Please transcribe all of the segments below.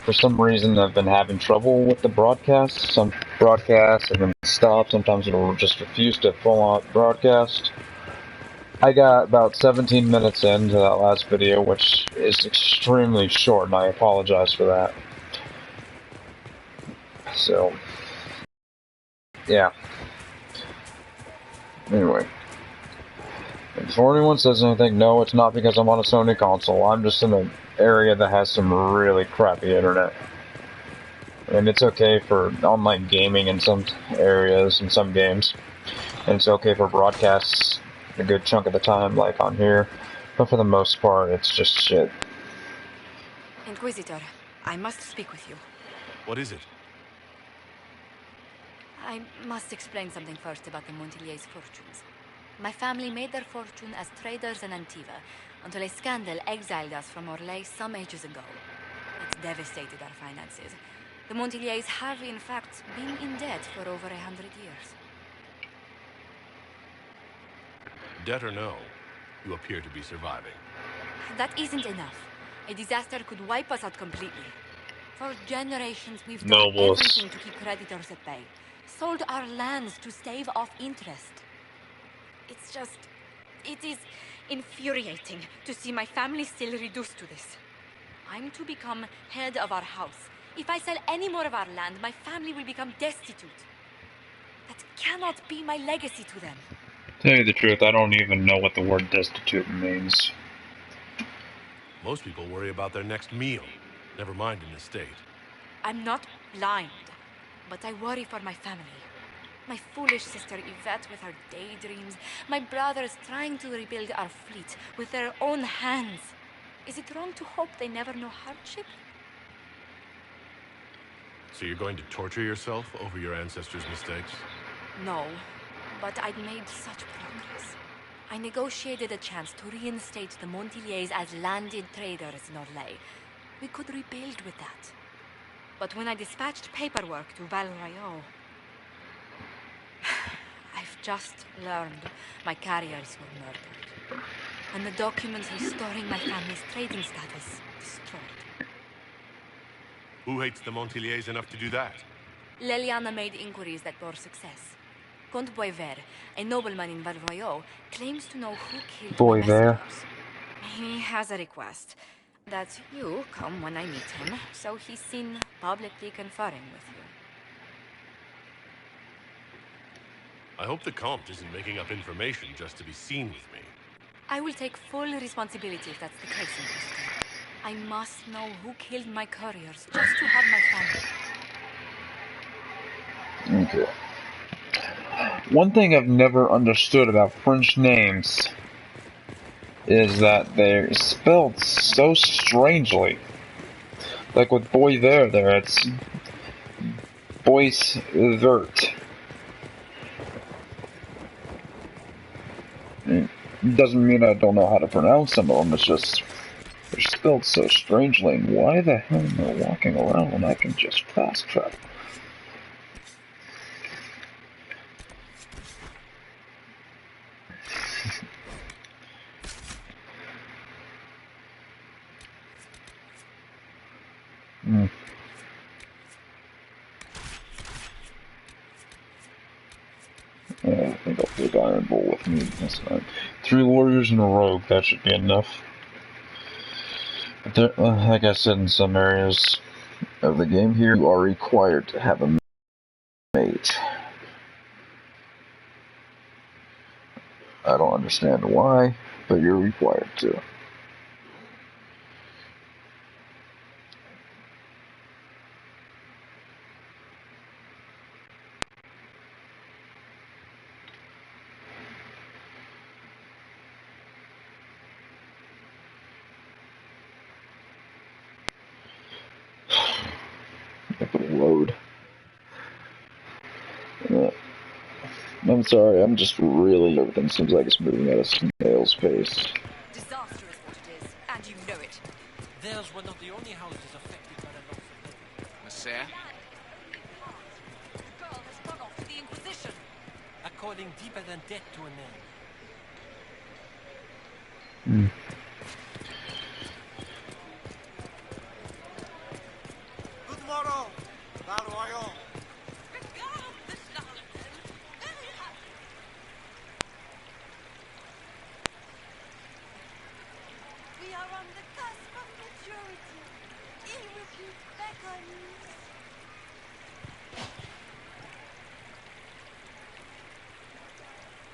for some reason I've been having trouble with the broadcast. Some broadcasts have been stopped, sometimes it'll just refuse to full on broadcast. I got about 17 minutes into that last video, which is extremely short, and I apologize for that. So, yeah. Anyway. Before anyone says anything, no, it's not because I'm on a Sony console. I'm just in an area that has some really crappy internet. And it's okay for online gaming in some areas, in some games. And it's okay for broadcasts a good chunk of the time, like on here. But for the most part, it's just shit. Inquisitor, I must speak with you. What is it? I must explain something first about the Montiliers' fortunes. My family made their fortune as traders in Antiva, until a scandal exiled us from Orlais some ages ago. It devastated our finances. The Montiliers have, in fact, been in debt for over 100 years. Debt or no, you appear to be surviving. That isn't enough. A disaster could wipe us out completely. For generations, we've done Nobles. everything to keep creditors at bay. Sold our lands to stave off interest. It is infuriating to see my family still reduced to this. I'm to become head of our house. If I sell any more of our land, my family will become destitute. That cannot be my legacy to them. Tell you the truth, I don't even know what the word destitute means. Most people worry about their next meal, never mind an estate. I'm not blind, but I worry for my family. My foolish sister Yvette with her daydreams. My brothers trying to rebuild our fleet with their own hands. Is it wrong to hope they never know hardship? So you're going to torture yourself over your ancestors' mistakes? No, but I'd made such progress. I negotiated a chance to reinstate the Montiliers as landed traders in Orlais. We could rebuild with that. But when I dispatched paperwork to Val Royeaux, I've just learned my carriers were murdered. And the documents restoring my family's trading status destroyed. Who hates the Montiliers enough to do that? Leliana made inquiries that bore success. Comte Boisvert, a nobleman in Val Royeaux, claims to know who killed my Boisvert. messengers. He has a request that you come when I meet him, so he's seen publicly conferring with you. I hope the Comte isn't making up information just to be seen with me. I will take full responsibility if that's the case, Inquisitor. I must know who killed my couriers, just to have my family. Okay. One thing I've never understood about French names is that they're spelled so strangely. Like with Boisvert there, it's Boisvert. It doesn't mean I don't know how to pronounce some of them, it's just they're spelled so strangely, and why the hell am I walking around when I can just fast travel? I think I'll take Iron Bull with me this time. 3 warriors and a rogue, that should be enough. But there, like I said, in some areas of the game here, you are required to have a mate. I don't understand why, but you're required to. If it'll load. I'm sorry, I'm just really... Everything seems like it's moving at a snail's pace. Disaster is what it is, and you know it. There's one of the only houses affected by the loss of living. Monsieur? The girl has run off to the Inquisition. According deeper than death to a name. We are on the cusp of maturity. Irrepute beckons.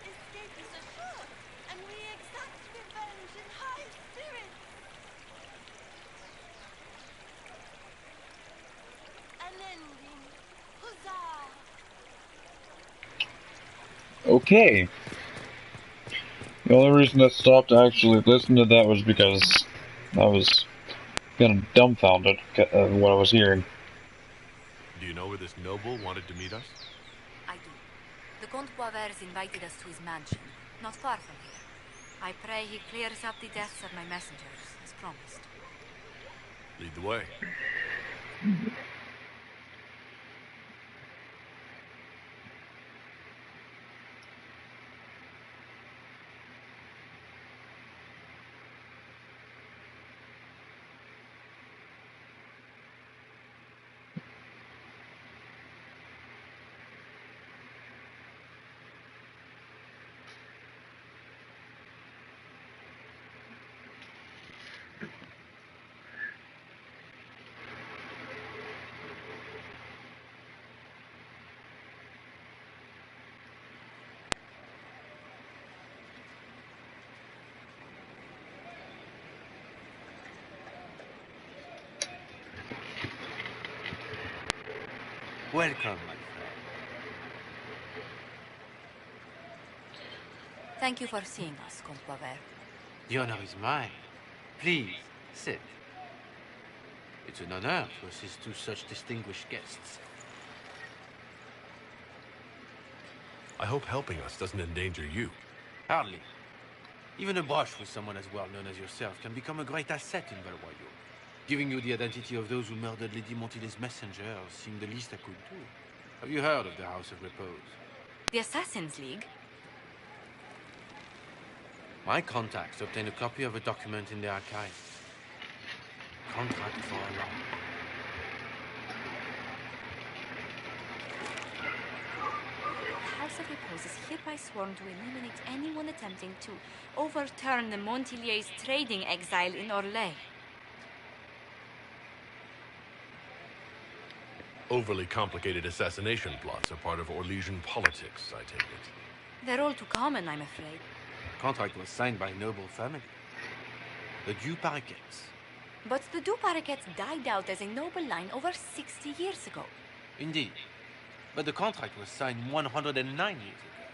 Escape is assured, and we exact revenge in high spirits. An ending. Huzzah! Okay. The only reason I stopped to actually listen to that was because I was kind of dumbfounded at what I was hearing. Do you know where this noble wanted to meet us? I do. The Comte Boisvert invited us to his mansion, not far from here. I pray he clears up the deaths of my messengers, as promised. Lead the way. Welcome, my friend. Thank you for seeing us, Comte Boisvert. The honor is mine. Please, sit. It's an honor to assist two such distinguished guests. I hope helping us doesn't endanger you. Hardly. Even a brush with someone as well known as yourself can become a great asset in Valroyo. Giving you the identity of those who murdered Lady Montily's messenger seemed the least I could do. Have you heard of the House of Repose? The Assassin's League? My contacts obtained a copy of a document in the archive. Contract for a life. The House of Repose is hereby sworn to eliminate anyone attempting to overturn the Montilier's trading exile in Orlais. Overly complicated assassination plots are part of Orlesian politics, I take it. They're all too common, I'm afraid. The contract was signed by a noble family. The Duparquets. But the Duparquets died out as a noble line over 60 years ago. Indeed. But the contract was signed 109 years ago.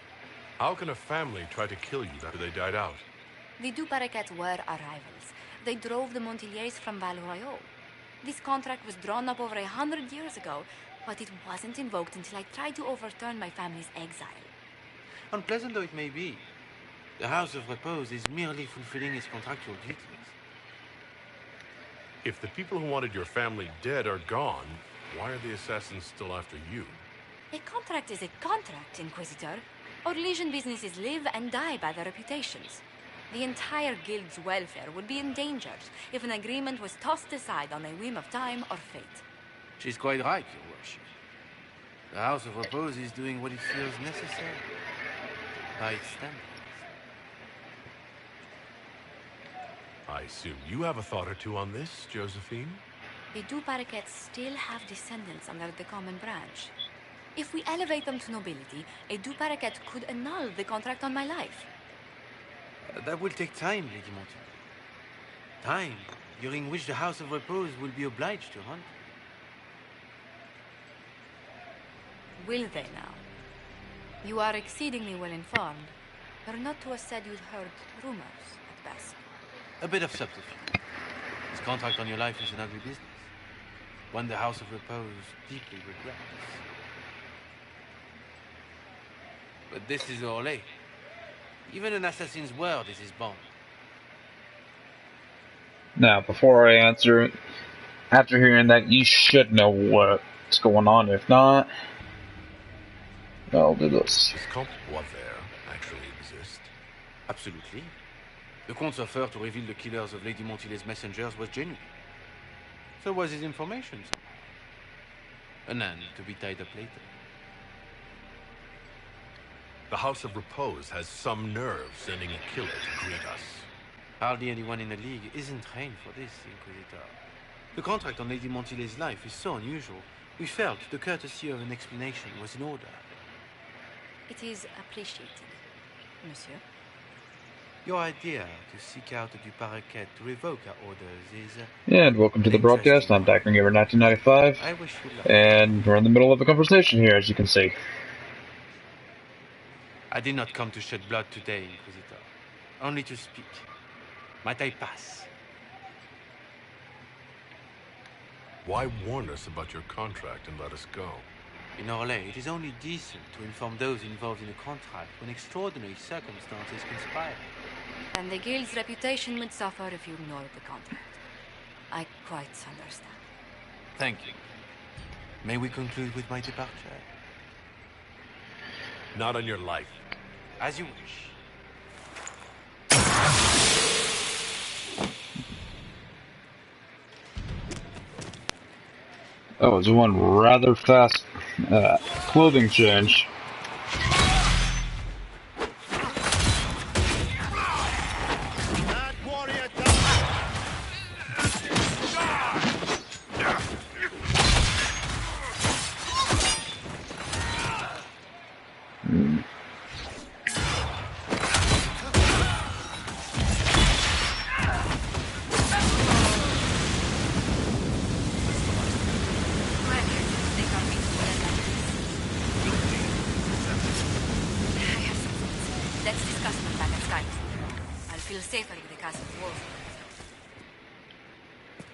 How can a family try to kill you after they died out? The Duparquets were our rivals. They drove the Montiliers from Valroyo. This contract was drawn up over 100 years ago, but it wasn't invoked until I tried to overturn my family's exile. Unpleasant though it may be, the House of Repose is merely fulfilling its contractual duties. If the people who wanted your family dead are gone, why are the assassins still after you? A contract is a contract, Inquisitor. Orlesian businesses live and die by their reputations. The entire guild's welfare would be endangered if an agreement was tossed aside on a whim of time or fate. She's quite right, Your Worship. The House of Repose is doing what it feels necessary. By its standards. I assume you have a thought or two on this, Josephine? The Duparquets still have descendants under the common branch. If we elevate them to nobility, a Duparquet could annul the contract on my life. That will take time, Lady Montiel. Time during which the House of Repose will be obliged to hunt. Will they now? You are exceedingly well informed. You're not to have said you'd heard rumors, at best. A bit of subterfuge. This contract on your life is an ugly business. One the House of Repose deeply regrets. But this is Orlais. Even an assassin's word is his bond. Now, before I answer it, after hearing that, you should know what's going on. If not, I'll do this. Does Comte Boisvert actually exist? Absolutely. The Comte's offer to reveal the killers of Lady Montilier's messengers was genuine. So was his information somehow. An end to be tied up later. The House of Repose has some nerve sending a killer to greet us. Hardly anyone in the League isn't trained for this, Inquisitor. The contract on Lady Montile's life is so unusual, we felt the courtesy of an explanation was in order. It is appreciated, monsieur. Your idea to seek out Du Paraquet to revoke our orders is... And welcome to the broadcast. I'm Dragon Age 1995. I wish you luck. And we're in the middle of a conversation here, as you can see. I did not come to shed blood today, Inquisitor. Only to speak. Might I pass? Why warn us about your contract and let us go? In Orlais, it is only decent to inform those involved in a contract when extraordinary circumstances conspire. And the guild's reputation would suffer if you ignored the contract. I quite understand. Thank you. May we conclude with my departure? Not on your life. As you wish. Oh, it's one rather fast clothing change.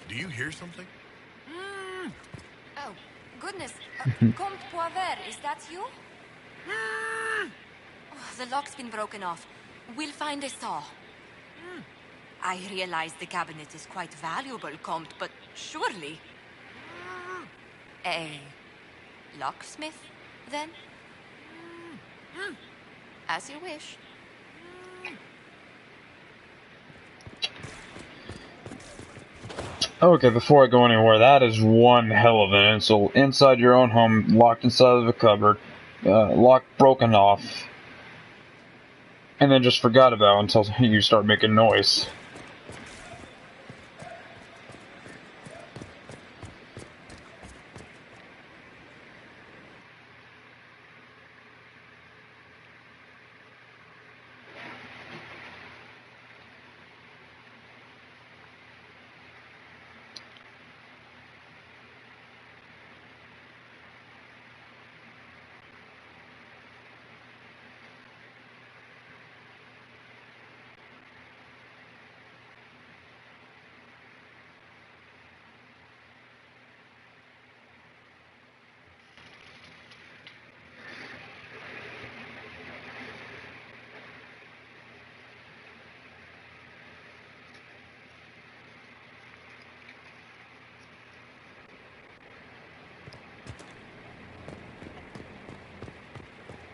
Do you hear something? Oh, goodness. Comte Poivert, is that you? Oh, the lock's been broken off. We'll find a saw. I realize the cabinet is quite valuable, Comte, but surely... A locksmith, then? As you wish. Okay, before I go anywhere, that is one hell of an insult. Inside your own home, locked inside of a cupboard, lock broken off, and then just forgot about until you start making noise.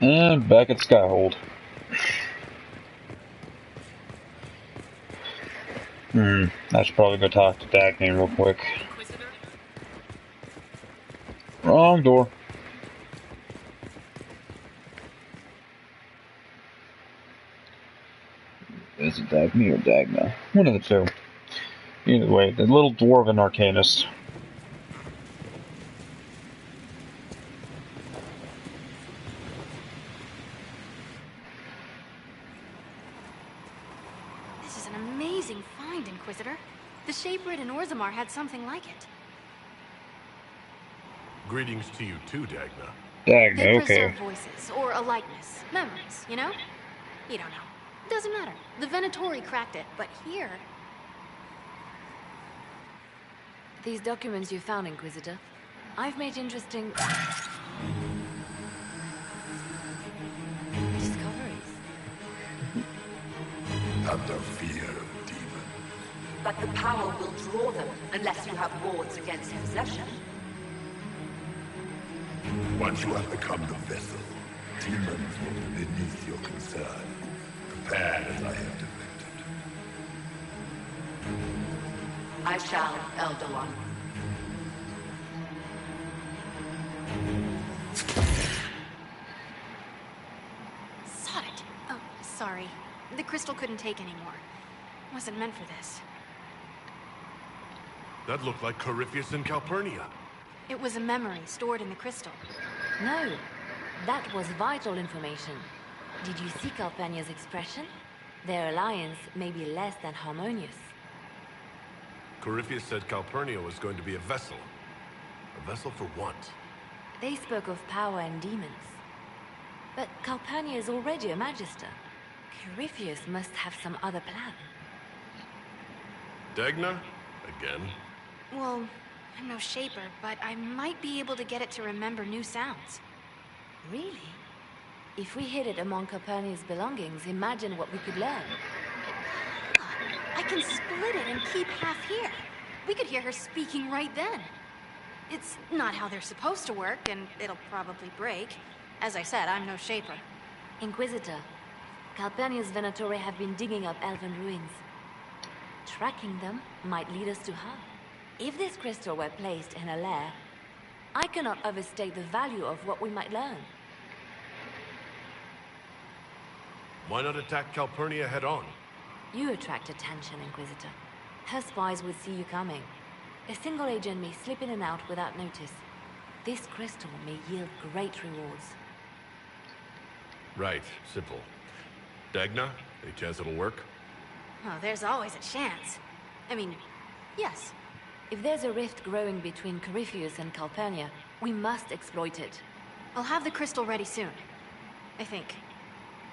And back at Skyhold. I should probably go talk to Dagny real quick. Wrong door. Is it Dagny or Dagna? One of the two. Either way, the little dwarven arcanist. Inquisitor. The Shapered in Orzammar had something like it. Greetings to you too, Dagna. Dagna, They okay. preserve voices, or a likeness, memories, you know? You don't know. Doesn't matter. The Venatori cracked it, but here... These documents you found, Inquisitor, I've made interesting... discoveries. Under fear of demons. But the power will draw them unless you have wards against possession. Once you have become the vessel, demons will be beneath your concern. Prepare as I have directed. I shall, Elder One. the crystal couldn't take anymore. It wasn't meant for this. That looked like Corypheus and Calpurnia. It was a memory stored in the crystal. No, that was vital information. Did you see Calpurnia's expression? Their alliance may be less than harmonious. Corypheus said Calpurnia was going to be a vessel. A vessel for what? They spoke of power and demons. But Calpurnia is already a magister. Corypheus must have some other plan. Dagna? Again? Well, I'm no shaper, but I might be able to get it to remember new sounds. Really? If we hid it among Calpurnia's belongings, imagine what we could learn. I can split it and keep half here. We could hear her speaking right then. It's not how they're supposed to work, and it'll probably break. As I said, I'm no shaper. Inquisitor, Calpurnia's Venatori have been digging up elven ruins. Tracking them might lead us to her. If this crystal were placed in a lair, I cannot overstate the value of what we might learn. Why not attack Calpurnia head-on? You attract attention, Inquisitor. Her spies would see you coming. A single agent may slip in and out without notice. This crystal may yield great rewards. Right, simple. Dagna, any chance it'll work? Oh, there's always a chance. I mean, yes. If there's a rift growing between Corypheus and Calpurnia, we must exploit it. I'll have the crystal ready soon. I think.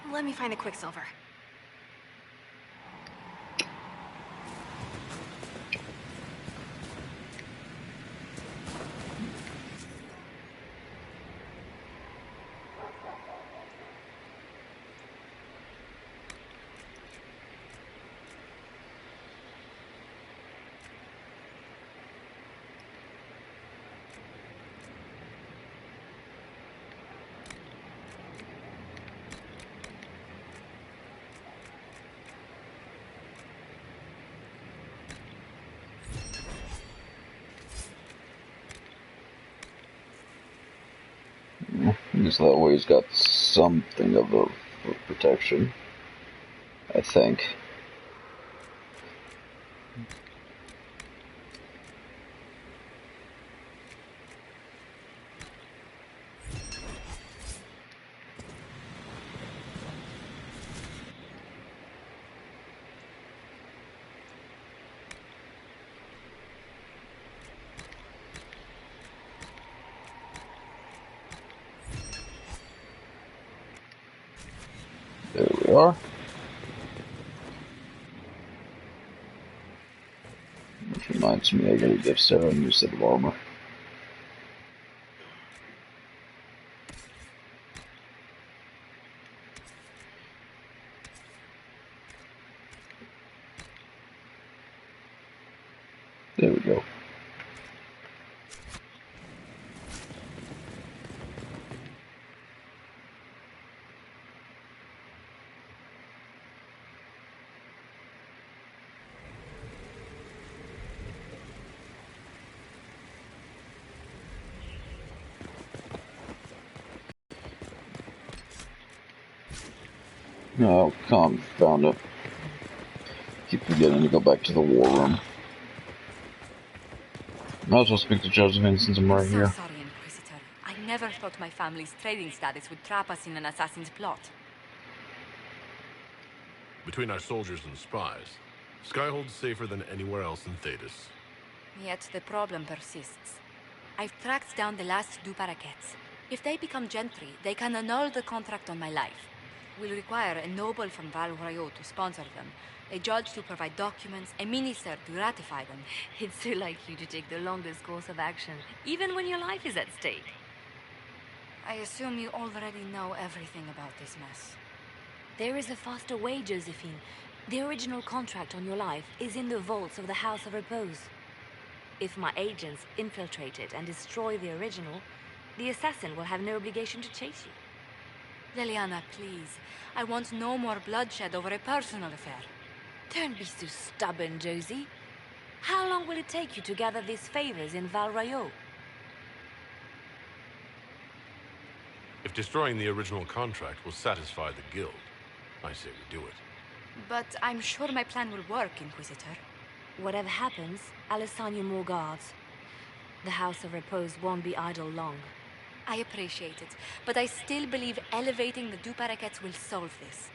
Let me find the Quicksilver. At least that way he's got something of a protection, I think. There we are. Which reminds me, I gotta give Sarah a new set of armor. There we go. Oh, confound it. Keep forgetting to go back to the war room. Might as well speak to Josephine since I'm right here. Sorry, Inquisitor. I never thought my family's trading status would trap us in an assassin's plot. Between our soldiers and spies, Skyhold's safer than anywhere else in Thedas. Yet the problem persists. I've tracked down the last two parakeets. If they become gentry, they can annul the contract on my life. We'll require a noble from Val Royaux to sponsor them, a judge to provide documents, a minister to ratify them. It's so like you to take the longest course of action, even when your life is at stake. I assume you already know everything about this mess. There is a faster way, Josephine. The original contract on your life is in the vaults of the House of Repose. If my agents infiltrate it and destroy the original, the assassin will have no obligation to chase you. Liliana, please. I want no more bloodshed over a personal affair. Don't be so stubborn, Josie. How long will it take you to gather these favors in Val Royaux? If destroying the original contract will satisfy the guild, I say we do it. But I'm sure my plan will work, Inquisitor. Whatever happens, I'll assign you more guards. The House of Repose won't be idle long. I appreciate it, but I still believe elevating the deux paraquets will solve this.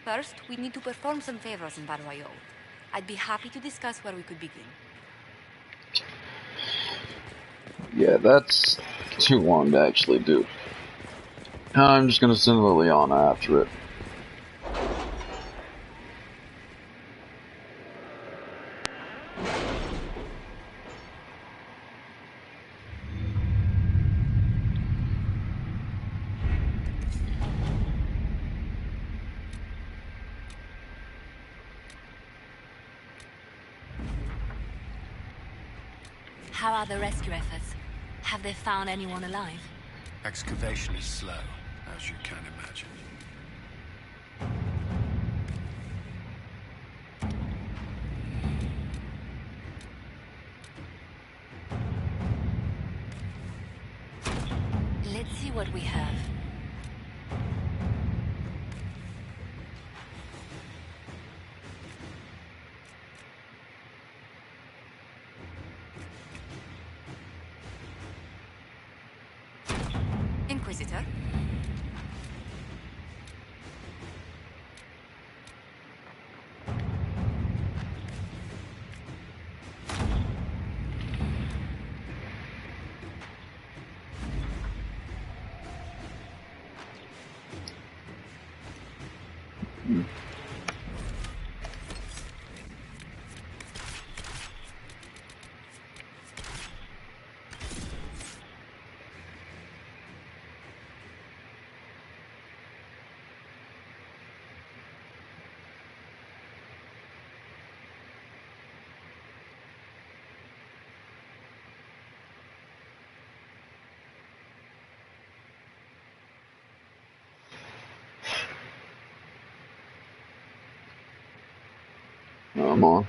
First, we need to perform some favors in Barroyo. I'd be happy to discuss where we could begin. Yeah, that's too long to actually do. I'm just gonna send Liliana after it. How are the rescue efforts? Have they found anyone alive? Excavation is slow, as you can imagine. Let's see what we have. Inquisitor? I'm on.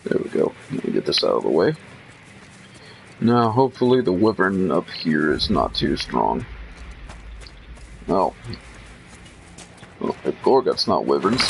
There we go. Let me get this out of the way. Now, hopefully the wyvern up here is not too strong. Oh. Well, the Gorgut's not wyverns.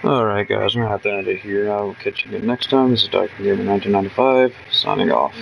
Alright guys, I'm gonna have to end it here. I will catch you again next time. This is Dark Gamer 1995, signing off.